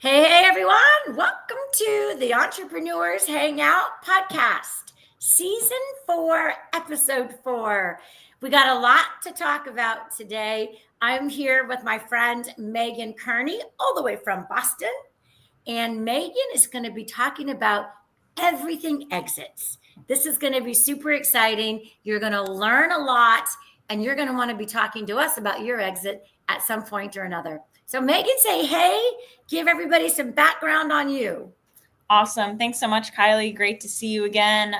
Hey, everyone. Welcome to the Entrepreneurs Hangout podcast, season 4, episode 4. We got a lot to talk about today. I'm here with my friend Megan Kearney, all the way from Boston. And Megan is going to be talking about everything exits. This is going to be super exciting. You're going to learn a lot, and you're going to want to be talking to us about your exit at some point or another. So, Megan, say hey, give everybody some background on you. Awesome. Thanks so much, Kiley. Great to see you again.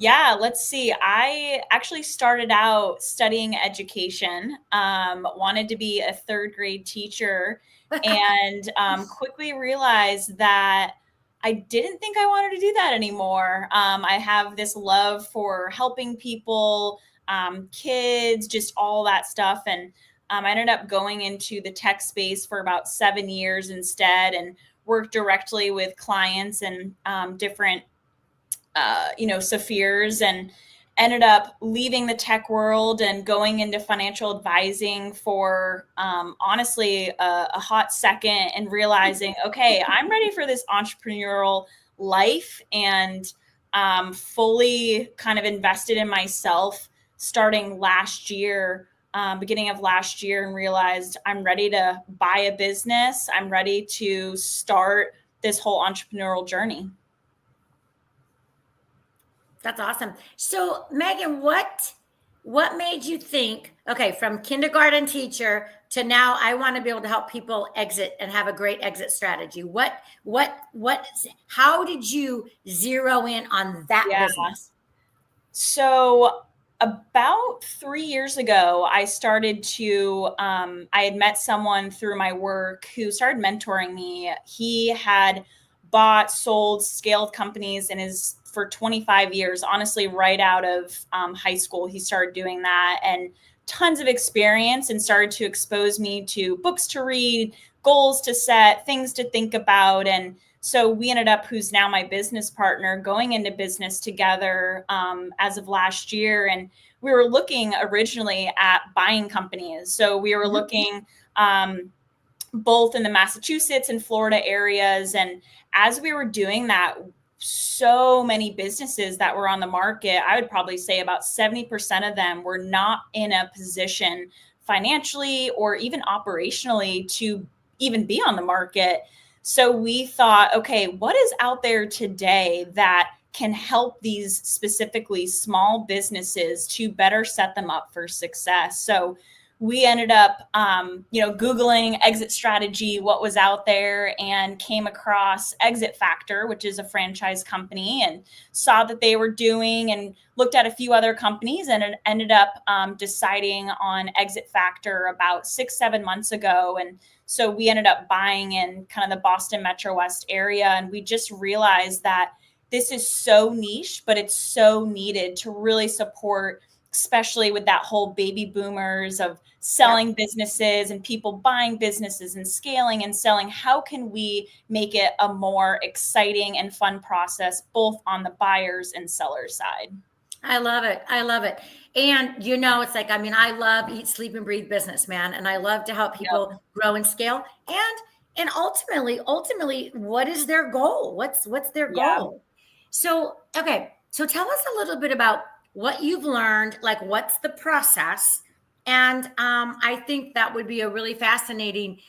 Let's see. I actually started out studying education, wanted to be a third grade teacher, and quickly realized that I didn't think I wanted to do that anymore. I have this love for helping people, kids, just all that stuff. And I ended up going into the tech space for about 7 years instead, and work directly with clients and different, spheres, and ended up leaving the tech world and going into financial advising for honestly a hot second, and realizing, okay, I'm ready for this entrepreneurial life, and fully kind of invested in myself starting last year, beginning of last year, and realized I'm ready to buy a business. I'm ready to start this whole entrepreneurial journey. That's awesome. So, Megan, what made you think, okay, from kindergarten teacher to now I want to be able to help people exit and have a great exit strategy? What how did you zero in on that Yeah. business? So about 3 years ago, I started to, I had met someone through my work who started mentoring me. He had bought, sold, scaled companies, and is for 25 years, honestly, right out of high school, he started doing that, and tons of experience, and started to expose me to books to read, goals to set, things to think about. And so we ended up, who's now my business partner, going into business together as of last year. And we were looking originally at buying companies. So we were looking both in the Massachusetts and Florida areas. And as we were doing that, so many businesses that were on the market, I would probably say about 70% of them were not in a position financially or even operationally to even be on the market. So we thought, okay, what is out there today that can help these specifically small businesses to better set them up for success? So we ended up, Googling exit strategy, what was out there, and came across Exit Factor, which is a franchise company, and saw that they were doing, and looked at a few other companies, and it ended up deciding on Exit Factor about 6-7 months ago. And so we ended up buying in kind of the Boston Metro West area, and we just realized that this is so niche, but it's so needed to really support, especially with that whole baby boomers of selling businesses and people buying businesses and scaling and selling. How can we make it a more exciting and fun process, both on the buyers and sellers side? I love it. I love it. And it's like, I mean, I love eat, sleep, and breathe business, man. And I love to help people Yep. grow and scale. And ultimately, what is their goal? What's their Yeah. goal? So, okay. So tell us a little bit about what you've learned, like what's the process. And I think that would be a really fascinating,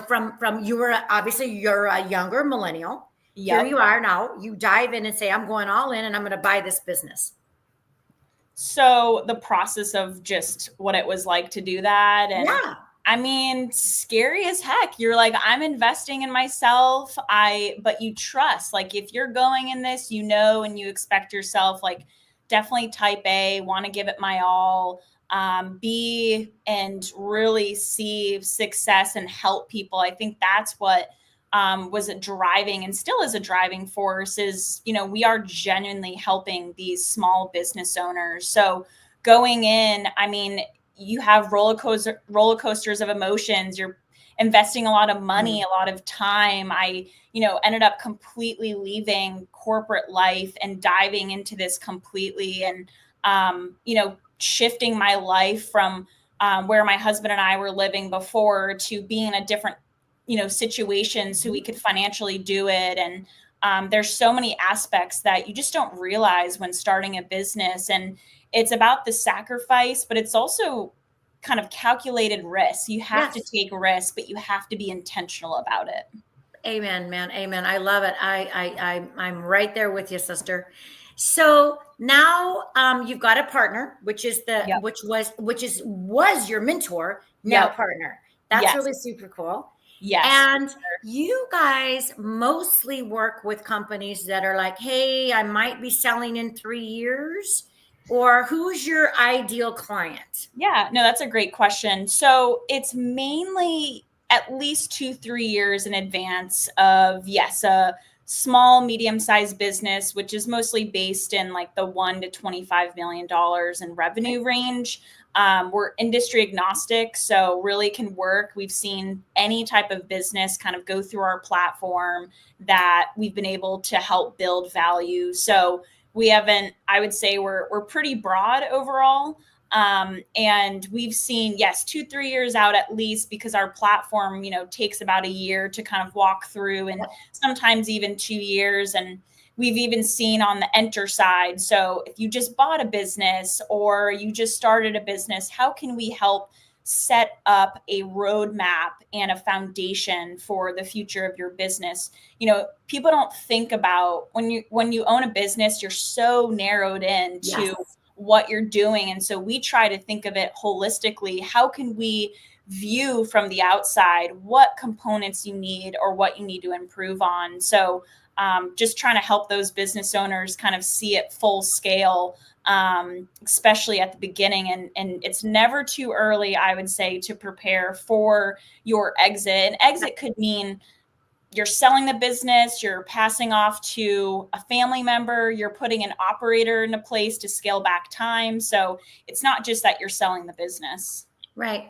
from you're a younger millennial. Here Yep. you are now, you dive in and say, I'm going all in and I'm going to buy this business. So the process of just what it was like to do that. And Yeah. I mean, scary as heck. You're like, I'm investing in myself. But you trust, like, if you're going in this, and you expect yourself, like, definitely type A, want to give it my all, B, and really see success and help people. I think that's what was a driving, and still is a driving force, is, we are genuinely helping these small business owners. So going in, I mean, you have roller coasters of emotions. You're investing a lot of money, a lot of time. I, ended up completely leaving corporate life and diving into this completely, and, shifting my life from where my husband and I were living before to being in a different situations so we could financially do it. And there's so many aspects that you just don't realize when starting a business. And it's about the sacrifice, but it's also kind of calculated risk. You have to take risk, but you have to be intentional about it. Amen, man. Amen. I love it. I'm right there with you, sister. So now you've got a partner, which is was your mentor, now partner. That's really super cool. Yes. And you guys mostly work with companies that are like, hey, I might be selling in 3 years. Or who's your ideal client? Yeah, no, that's a great question. So it's mainly at least 2-3 years in advance of, yes, a small, medium-sized business, which is mostly based in like the $1 to $25 million in revenue range. We're industry agnostic, so really can work. We've seen any type of business kind of go through our platform that we've been able to help build value. So we haven't, I would say we're pretty broad overall. And we've seen, yes, 2-3 years out at least, because our platform, takes about a year to kind of walk through, and sometimes even 2 years. And we've even seen on the enter side. So if you just bought a business or you just started a business, how can we help set up a roadmap and a foundation for the future of your business? People don't think about when you own a business, you're so narrowed in to what you're doing. And so we try to think of it holistically. How can we view from the outside what components you need or what you need to improve on? So just trying to help those business owners kind of see it full scale, especially at the beginning. And it's never too early, I would say, to prepare for your exit. An exit could mean you're selling the business, you're passing off to a family member, you're putting an operator into place to scale back time. So it's not just that you're selling the business. Right.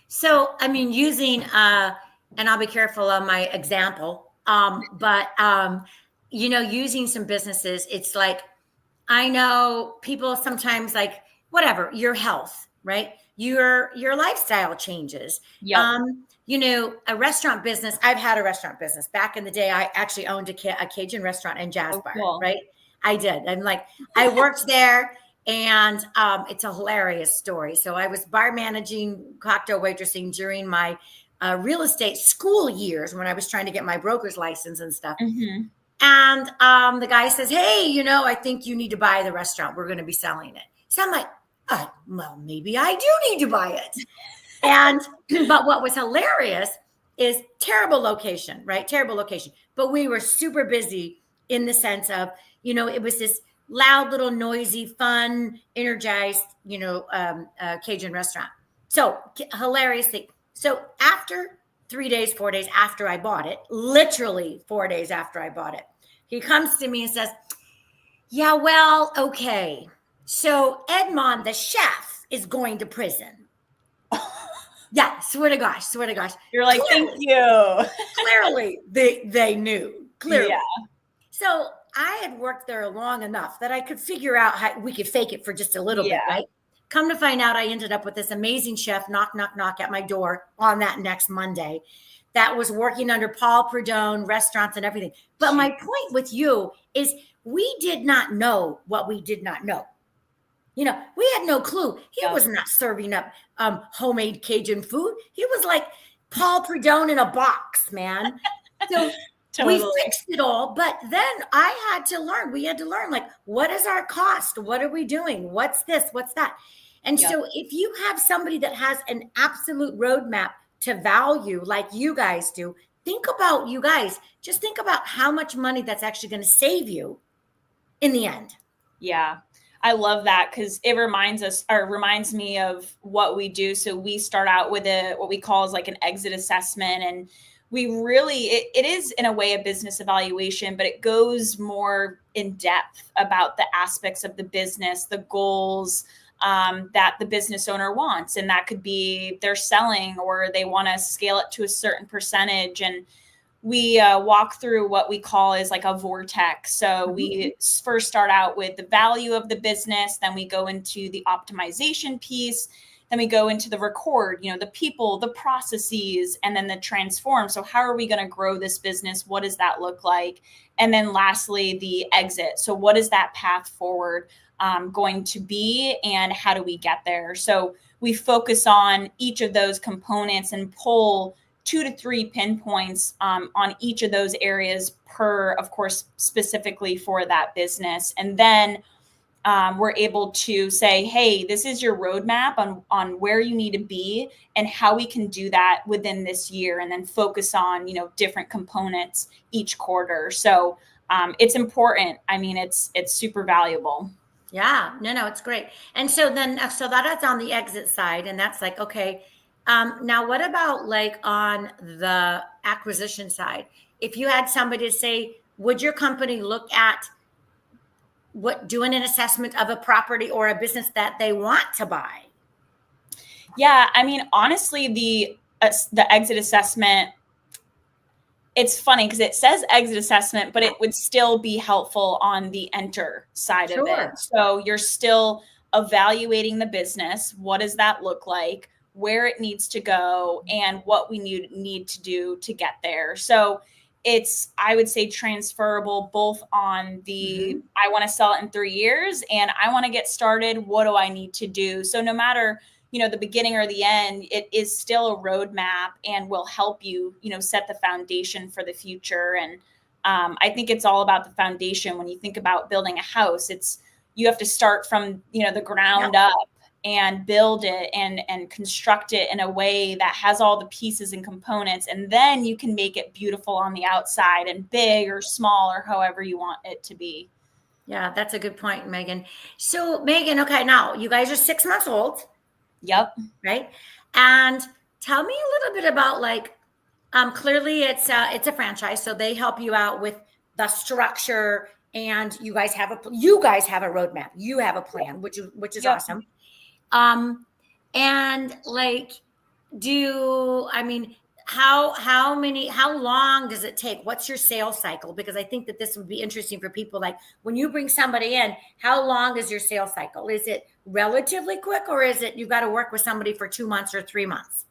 So, I mean, using, and I'll be careful on my example, using some businesses, it's like, I know people sometimes like, whatever, your health, right? Your lifestyle changes. A restaurant business. I've had a restaurant business back in the day. I actually owned a Cajun restaurant and jazz bar, right? I did. And I worked there, and it's a hilarious story. So I was bar managing, cocktail waitressing during my real estate school years when I was trying to get my broker's license and stuff. Mm-hmm. And the guy says, hey, I think you need to buy the restaurant. We're going to be selling it. So I'm like, well, maybe I do need to buy it. But what was hilarious is terrible location, right? Terrible location. But we were super busy in the sense of, it was this loud, little, noisy, fun, energized, Cajun restaurant. So hilarious thing. So after 3 days, 4 days after I bought it, literally 4 days after I bought it, he comes to me and says, yeah, well, okay. So Edmond, the chef, is going to prison. Yeah, swear to gosh. You're like, clearly, thank you. Clearly, they knew. Clearly. Yeah. So I had worked there long enough that I could figure out how we could fake it for just a little bit, right? Come to find out, I ended up with this amazing chef, knock at my door on that next Monday, that was working under Paul Prudhomme restaurants and everything. But my point with you is we did not know what we did not know. We had no clue. He was not serving up homemade Cajun food. He was like Paul Prudhomme in a box, man. So totally. We fixed it all. But then I had to learn. We had to learn, like, what is our cost? What are we doing? What's this? What's that? And so if you have somebody that has an absolute roadmap to value like you guys do, think about you guys. Just think about how much money that's actually going to save you in the end. Yeah. I love that because it reminds me of what we do. So we start out with what we call is like an exit assessment. And we really, it is in a way a business evaluation, but it goes more in depth about the aspects of the business, the goals that the business owner wants. And that could be they're selling or they want to scale it to a certain percentage. And we walk through what we call is like a vortex. So we first start out with the value of the business, then we go into the optimization piece, Then we go into the record, the people, the processes, and then the transform. So how are we going to grow this business? What does that look like? And then lastly, the exit. So what is that path forward going to be, and how do we get there? So we focus on each of those components and pull 2 to 3 pinpoints on each of those areas per, of course, specifically for that business. And then we're able to say, hey, this is your roadmap on where you need to be and how we can do that within this year, and then focus on, different components each quarter. So it's important. I mean, it's super valuable. Yeah, no, it's great. And so that is on the exit side, and that's like, okay. Now what about like on the acquisition side? If you had somebody to say, would your company look at doing an assessment of a property or a business that they want to buy? Yeah, I mean, honestly, the exit assessment, it's funny because it says exit assessment, but it would still be helpful on the enter side of it. So you're still evaluating the business. What does that look like? Where it needs to go, and what we need to do to get there. So it's, I would say, transferable both on the I want to sell it in 3 years and I want to get started. What do I need to do? So no matter, the beginning or the end, it is still a roadmap and will help you, set the foundation for the future. And I think it's all about the foundation. When you think about building a house, you have to start from, the ground up and build it and construct it in a way that has all the pieces and components. And then you can make it beautiful on the outside and big or small or however you want it to be. Yeah, that's a good point, Megan. So Megan, okay, now you guys are 6 months old. Yep. Right. And tell me a little bit about like, clearly it's a franchise. So they help you out with the structure, and you guys have a roadmap. You have a plan, which is awesome. And like, how long does it take? What's your sales cycle? Because I think that this would be interesting for people. Like when you bring somebody in, how long is your sales cycle? Is it relatively quick, or is it, you've got to work with somebody for 2 months or 3 months?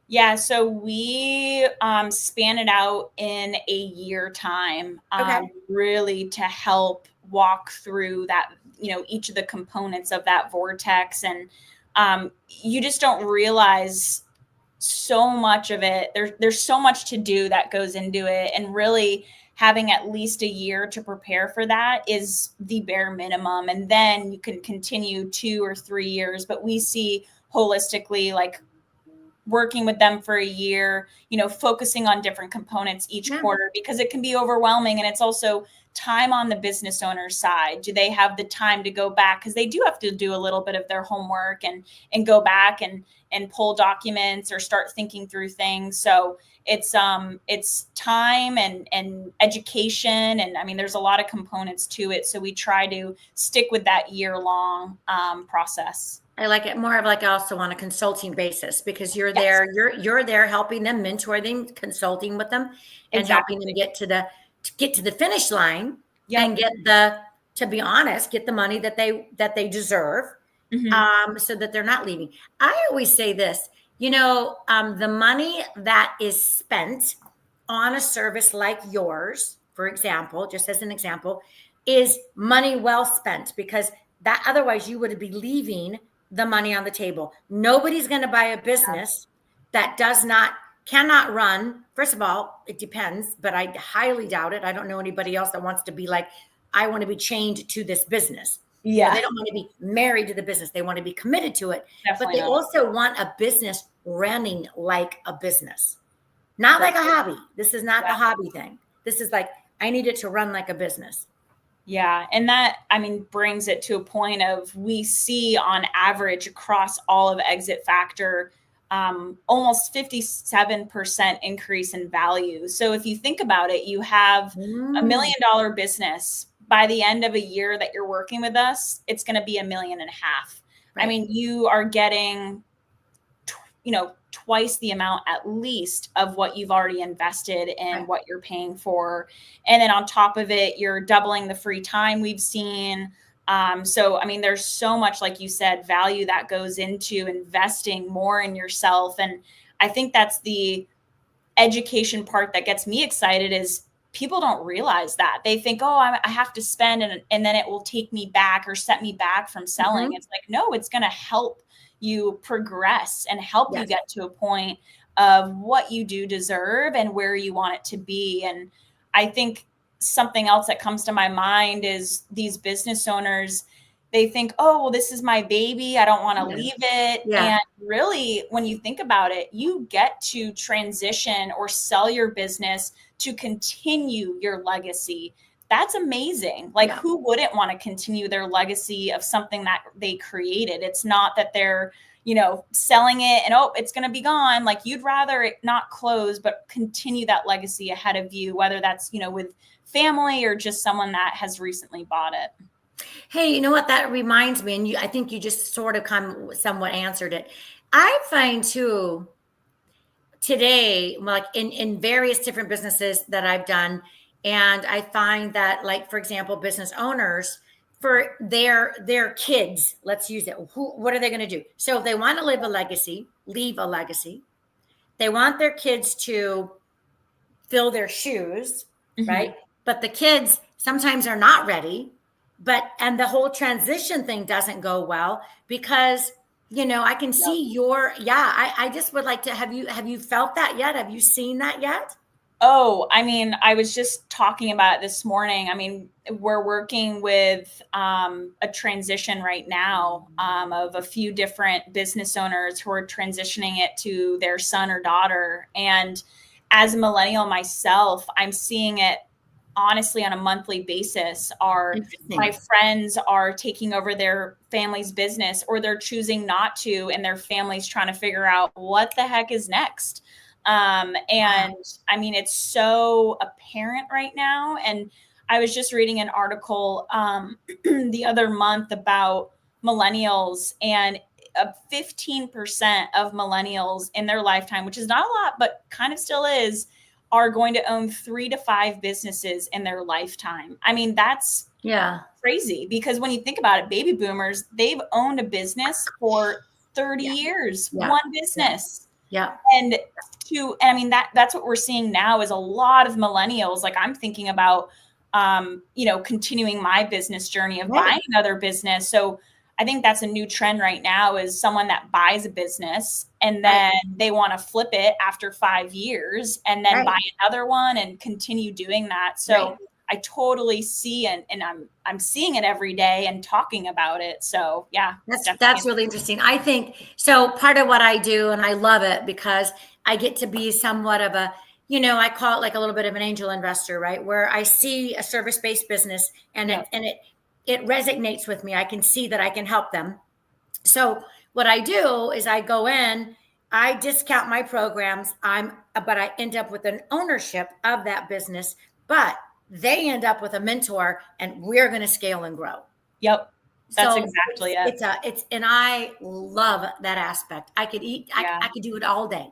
Yeah. So we span it out in a year time, really to help walk through that, each of the components of that vortex. And you just don't realize so much of it. There's so much to do that goes into it. And really having at least a year to prepare for that is the bare minimum. And then you can continue 2 or 3 years. But we see holistically, like working with them for a year, focusing on different components each quarter, because it can be overwhelming. And it's also time on the business owner's side. Do they have the time to go back? Because they do have to do a little bit of their homework and go back and pull documents or start thinking through things. So it's time and education. And I mean, there's a lot of components to it. So we try to stick with that year-long process. I like it more of like also on a consulting basis, because you're there, you're there helping them, mentoring them, consulting with them, and helping them get to the finish line and to be honest, get the money that they deserve, so that they're not leaving. I always say this, the money that is spent on a service like yours, for example, just as an example, is money well spent, because that otherwise you would be leaving the money on the table. Nobody's going to buy a business that cannot run. First of all, it depends, but I highly doubt it. I don't know anybody else that wants to be like, I want to be chained to this business. They don't want to be married to the business. They want to be committed to it. Definitely, but they also want a business running like a business, not like a hobby. This is not the hobby thing. This is like, I need it to run like a business. Yeah. And that, brings it to a point of, we see on average across all of Exit Factor, almost 57% increase in value. So if you think about it, you have $1 million business. By the end of a year that you're working with us, it's going to be $1.5 million. Right. You are getting, twice the amount at least of what you've already invested in, what you're paying for. And then on top of it, you're doubling the free time we've seen. So, I mean, there's so much, like you said, value that goes into investing more in yourself. And I think that's the education part that gets me excited is people don't realize that. They think, oh, I have to spend and then it will take me back or set me back from selling. Mm-hmm. It's like, no, it's going to help you progress and help you Yes. get to a point of what you do deserve and where you want it to be. And I think something else that comes to my mind is these business owners, they think, oh, well, this is my baby, I don't want to Yeah. leave it. Yeah. And really, when you think about it, you get to transition or sell your business to continue your legacy. That's amazing. Like, Yeah. who wouldn't want to continue their legacy of something that they created? It's not that they're, selling it and, oh, it's going to be gone. Like, you'd rather it not close, but continue that legacy ahead of you, whether that's, with family or just someone that has recently bought it. Hey, you know what? That reminds me, and I think you just sort of somewhat answered it. I find too today, like in various different businesses that I've done, and I find that, like, for example, business owners for their kids, let's use it. What are they going to do? So if they want to leave a legacy. They want their kids to fill their shoes, Mm-hmm. right? But the kids sometimes are not ready. And the whole transition thing doesn't go well because I can see I just would like to have you felt that yet? Have you seen that yet? Oh, I mean, I was just talking about it this morning. I mean, we're working with a transition right now of a few different business owners who are transitioning it to their son or daughter. And as a millennial myself, I'm seeing it honestly on a monthly basis. My friends are taking over their family's business, or they're choosing not to, and their family's trying to figure out what the heck is next. And I mean, it's so apparent right now. And I was just reading an article the other month about millennials, and 15% of millennials in their lifetime, which is not a lot, but kind of still is, are going to own 3 to 5 businesses in their lifetime. I mean, that's crazy, because when you think about it, baby boomers, they've owned a business for 30 years, one business. Yeah. And I mean, that's what we're seeing now is a lot of millennials. Like, I'm thinking about, continuing my business journey of buying another business. So I think that's a new trend right now, is someone that buys a business and then they want to flip it after 5 years and then buy another one and continue doing that. So I totally see, and I'm seeing it every day and talking about it. So yeah, that's really interesting. I think so. Part of what I do, and I love it because I get to be somewhat of a, I call it like a little bit of an angel investor, right? Where I see a service-based business and it resonates with me. I can see that I can help them. So what I do is I go in, I discount my programs, but I end up with an ownership of that business, but they end up with a mentor, and we're going to scale and grow. Yep. That's exactly it. And I love that aspect. I could I could do it all day.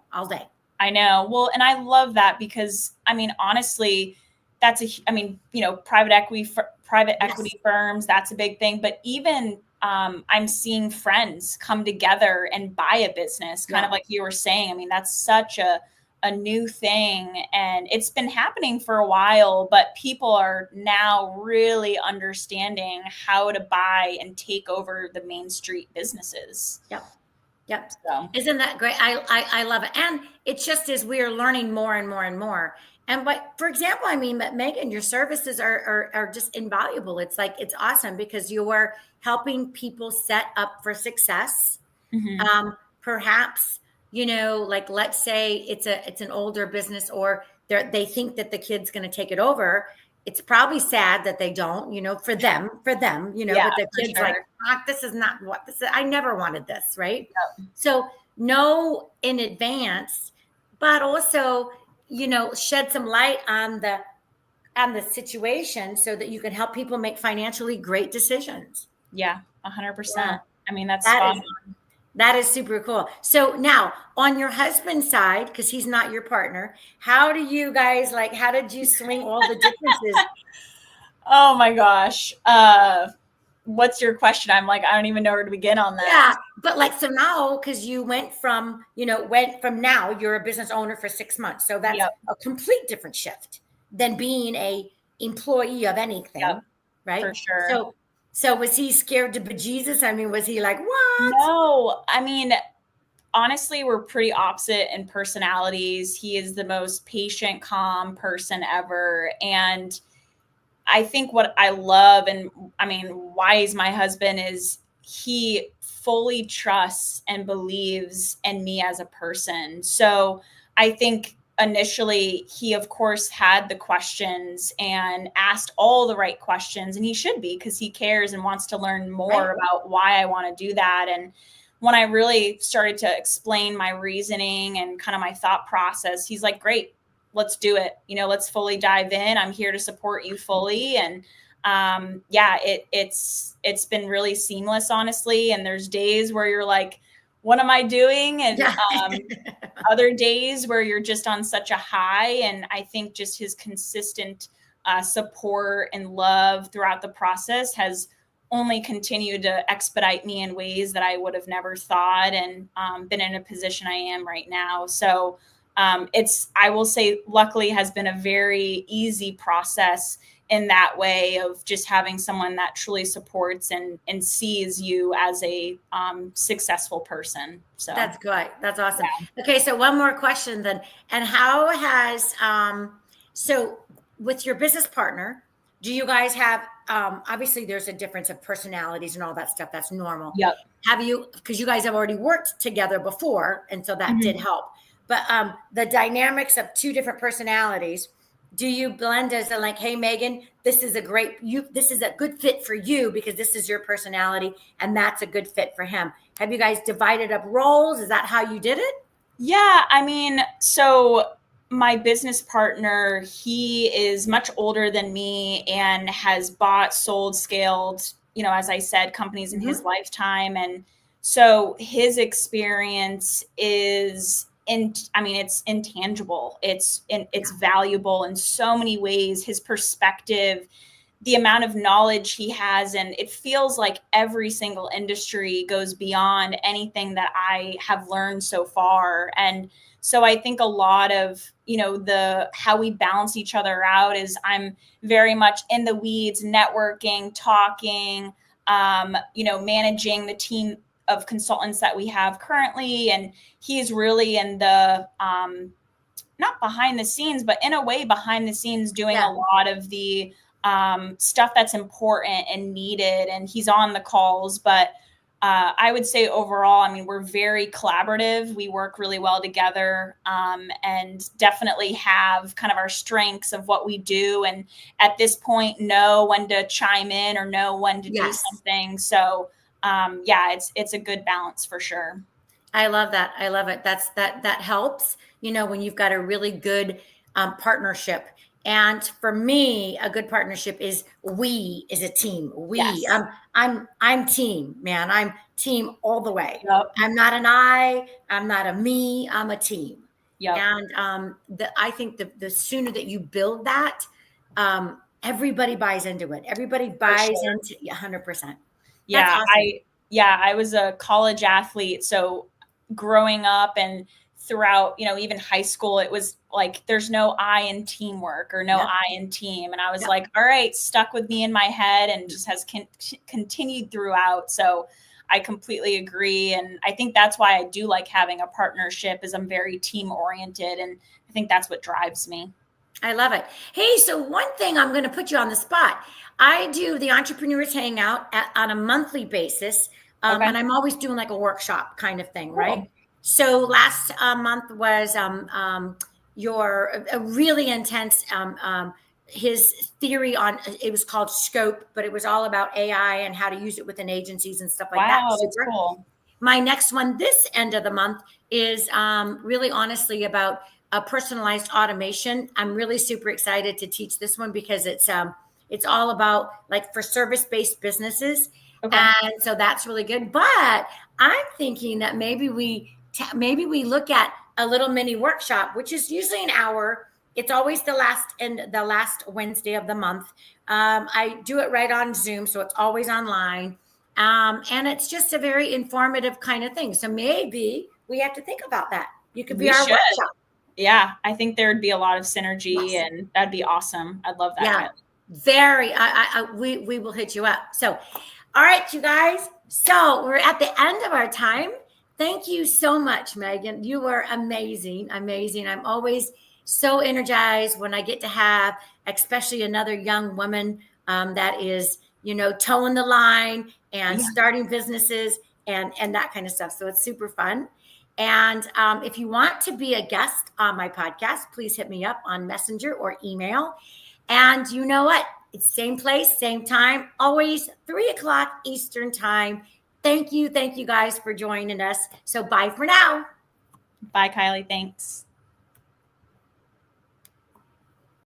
I know. Well, and I love that because, I mean, honestly, private equity firms, that's a big thing. But even I'm seeing friends come together and buy a business, kind of like you were saying. I mean, that's such a new thing, and it's been happening for a while, but people are now really understanding how to buy and take over the Main Street businesses. Yep. So. Isn't that great? I love it. And it's just as we are learning more and more and more. And for example, I mean, Megan, your services are just invaluable. It's like, it's awesome because you are helping people set up for success. Mm-hmm. Perhaps, like, let's say it's an older business, or they think that the kid's going to take it over. It's probably sad that they don't, for them, but the kid's like, this is not what this is. I never wanted this. Right. Yep. So know in advance, but also, shed some light on the situation so that you can help people make financially great decisions. Yeah. 100%. Yeah. I mean, that's spot on. That is super cool. So now on your husband's side, because he's not your partner, how do you guys how did you swing all the differences? Oh my gosh. what's your question? I'm like, I don't even know where to begin on that. Yeah, but like, so now, because you went from now you're a business owner for 6 months, so that's Yep, a complete different shift than being a employee of anything, yep, right? for sure. So was he scared to bejesus? I mean, was he like, what? No, I mean, honestly, we're pretty opposite in personalities. He is the most patient, calm person ever. And I think what I love, and I mean, why he's my husband, is he fully trusts and believes in me as a person. So I think initially he, of course, had the questions and asked all the right questions, and he should be, because he cares and wants to learn more Right. about why I want to do that. And when I really started to explain my reasoning and kind of my thought process, he's like, great, let's do it. Let's fully dive in. I'm here to support you fully. And yeah, it's been really seamless, honestly. And there's days where you're like, what am I doing? And Yeah. other days where you're just on such a high. And I think just his consistent support and love throughout the process has only continued to expedite me in ways that I would have never thought, and been in a position I am right now. So I will say, luckily, has been a very easy process in that way, of just having someone that truly supports and sees you as a successful person. So That's good. That's awesome. yeah. Okay, so one more question then. And how has so with your business partner, do you guys have obviously there's a difference of personalities and all that stuff. That's normal. Yep. Have you, because you guys have already worked together before, and so that did Mhm. help. But the dynamics of two different personalities, do you blend as a like, hey Megan, this is a good fit for you because this is your personality, and that's a good fit for him. Have you guys divided up roles? Is that how you did it? Yeah, I mean, so my business partner, he is much older than me and has bought, sold, scaled, as I said, companies in his Mm-hmm. lifetime. And so his experience I mean, it's intangible. It's Yeah. valuable in so many ways. His perspective, the amount of knowledge he has, and it feels like every single industry goes beyond anything that I have learned so far. And so I think a lot of the how we balance each other out is, I'm very much in the weeds, networking, talking, managing the team of consultants that we have currently, and he's really in the not behind the scenes, but in a way behind the scenes, doing a Yeah. lot of the stuff that's important and needed. And he's on the calls. But I would say overall, I mean, we're very collaborative. We work really well together, and definitely have kind of our strengths of what we do. And at this point, know when to chime in or know when to do Yes. something. So yeah, it's a good balance for sure. I love that. I love it. That helps, when you've got a really good partnership. And for me, a good partnership is we is a team. We. Yes. I'm team, man. I'm team all the way. Yep. I'm not an I, I'm not a me, I'm a team. Yep. And I think the sooner that you build that, everybody buys into it. Everybody For buys sure. into 100%. That's Yeah, awesome. I was a college athlete, so growing up and throughout, even high school, it was like there's no I in teamwork or no Yep. I in team, and I was Yep. like, all right, stuck with me in my head, and just has continued throughout. So I completely agree, and I think that's why I do like having a partnership, is I'm very team oriented, and I think that's what drives me. I love it. Hey, so one thing, I'm going to put you on the spot. I do the Entrepreneurs Hangout on a monthly basis, Okay, and I'm always doing like a workshop kind of thing, right? cool. So last month was your a really intense his theory on, it was called Scope, but it was all about AI and how to use it within agencies and stuff like that. Wow, that's Super. cool. My next one this end of the month is really honestly about personalized automation. I'm really super excited to teach this one because it's all about like for service-based businesses. Okay. And so that's really good. But I'm thinking that maybe we look at a little mini workshop, which is usually an hour, It's always the last Wednesday of the month. I do it right on Zoom, so it's always online. And it's just a very informative kind of thing. So maybe we have to think about that. You could be our workshop. Yeah, I think there would be a lot of synergy, and that'd be awesome. I'd love that. Yeah, very. We will hit you up. So, all right, you guys. So we're at the end of our time. Thank you so much, Megan. You were amazing, amazing. I'm always so energized when I get to have, especially another young woman that is, towing the line and starting businesses and that kind of stuff. So it's super fun. And if you want to be a guest on my podcast, please hit me up on Messenger or email. And you know what? It's same place, same time, always 3:00 Eastern time. Thank you guys for joining us. So bye for now. Bye, Kiley. Thanks.